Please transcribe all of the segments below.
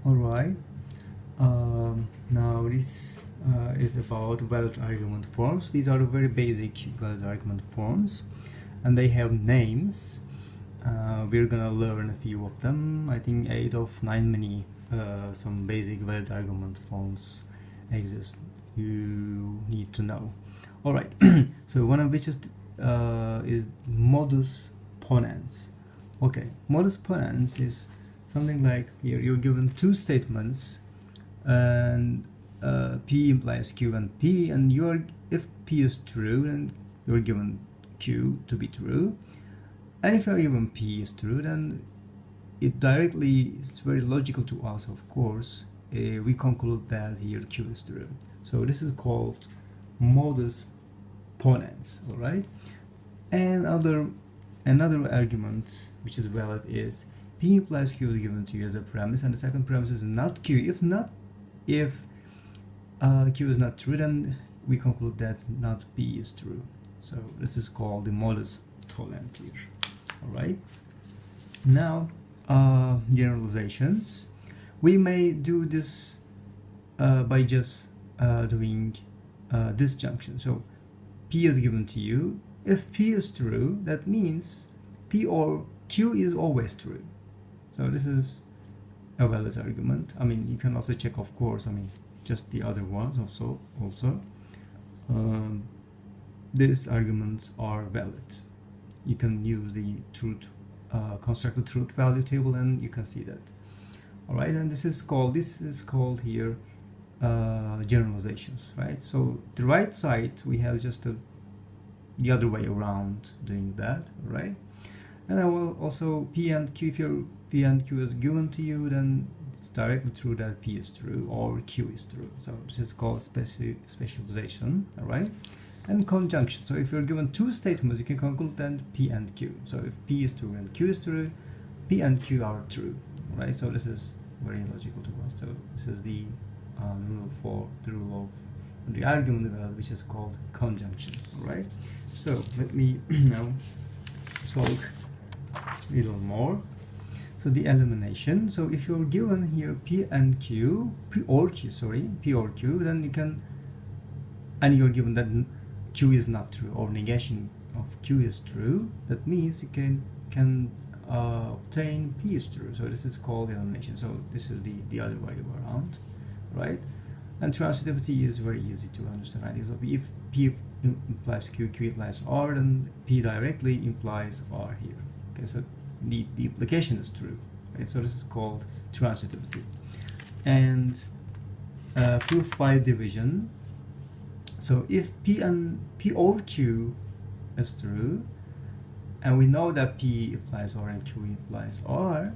Alright, now this is about valid argument forms. These are very basic valid argument forms, and they have names. We're gonna learn a few of them. I think 8 of 9 many some basic valid argument forms exist. You need to know. Alright, so one of which is modus ponens. Okay, modus ponens is something like here you're given two statements, and P implies Q and P, and if P is true, then you're given Q to be true, and if you're given P is true, then it's very logical to us, of course, we conclude that here Q is true. So this is called modus ponens. All right, and another argument which is valid is P implies Q is given to you as a premise, and the second premise is not Q. If Q is not true, then we conclude that not P is true. So this is called the modus tollens here. All right. Now generalizations. We may do this by just doing disjunction. So P is given to you. If P is true, that means P or Q is always true. So this is a valid argument. I mean, you can also check, of course, I mean, just the other ones also. These arguments are valid. You can use the truth, construct the truth value table, and you can see that. All right, and this is called here generalizations, right? So the right side we have just the other way around doing that, right? And I will also P and Q. If your P and Q is given to you, then it's directly true that P is true or Q is true. So this is called specialization. All right, and conjunction. So if you're given two statements, you can conclude that P and Q. So if P is true and Q is true, P and Q are true. All right. So this is very logical to us. So this is the rule of the argument value, which is called conjunction. All right. So let me now talk a little more. So the elimination. So if you're given here P or Q, then you can, and you're given that Q is not true, or negation of Q is true, that means you can obtain P is true. So this is called elimination. So this is the other way around, right? And transitivity is very easy to understand, right? So if P implies Q, Q implies R, then P directly implies R here. Okay, so the implication is true, right? So this is called transitivity. And proof by division. So if P or Q is true, and we know that P implies R and Q implies R,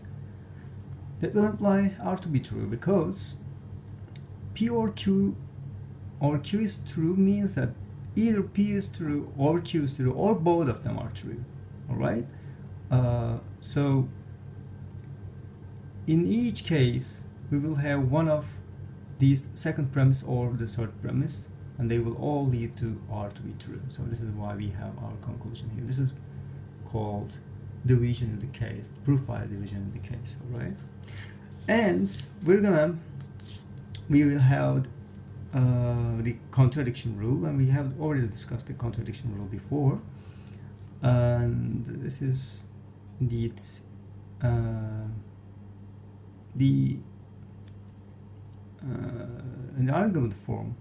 that will imply R to be true, because P or Q is true means that either P is true or Q is true, or both of them are true. All right. So in each case, we will have one of these second premise or the third premise, and they will all lead to R to be true. So this is why we have our conclusion here. This is called division in the case, proof by division in the case. All right. And we will have the contradiction rule, and we have already discussed the contradiction rule before, and this is indeed in the argument form.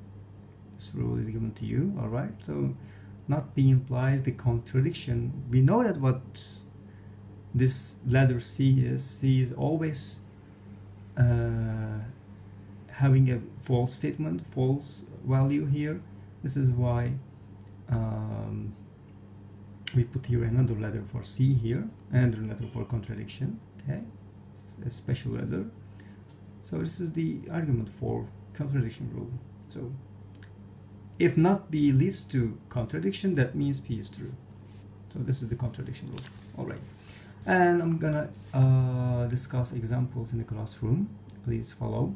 This rule is given to you. All right, so not P implies the contradiction. We know that what this letter C is always having a false statement, false value here. This is why we put here another letter for C here, another letter for contradiction. Okay, a special letter. So this is the argument for contradiction rule. So if not B leads to contradiction, that means P is true. So this is the contradiction rule. All right, and I'm gonna discuss examples in the classroom. Please follow.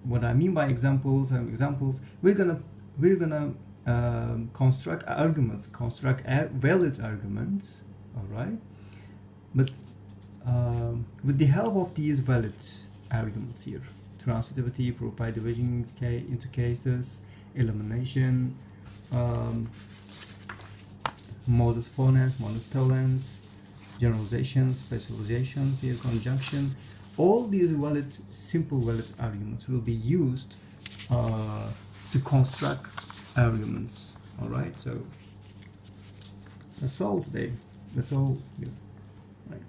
What I mean by examples, we're gonna construct arguments, valid arguments. All right, but with the help of these valid arguments here, transitivity, proof by division into cases, elimination, modus ponens, modus tollens, generalizations, specializations, here conjunction, all these valid, simple valid arguments will be used to construct arguments. All right, so that's all today. That's all. Yeah. Right.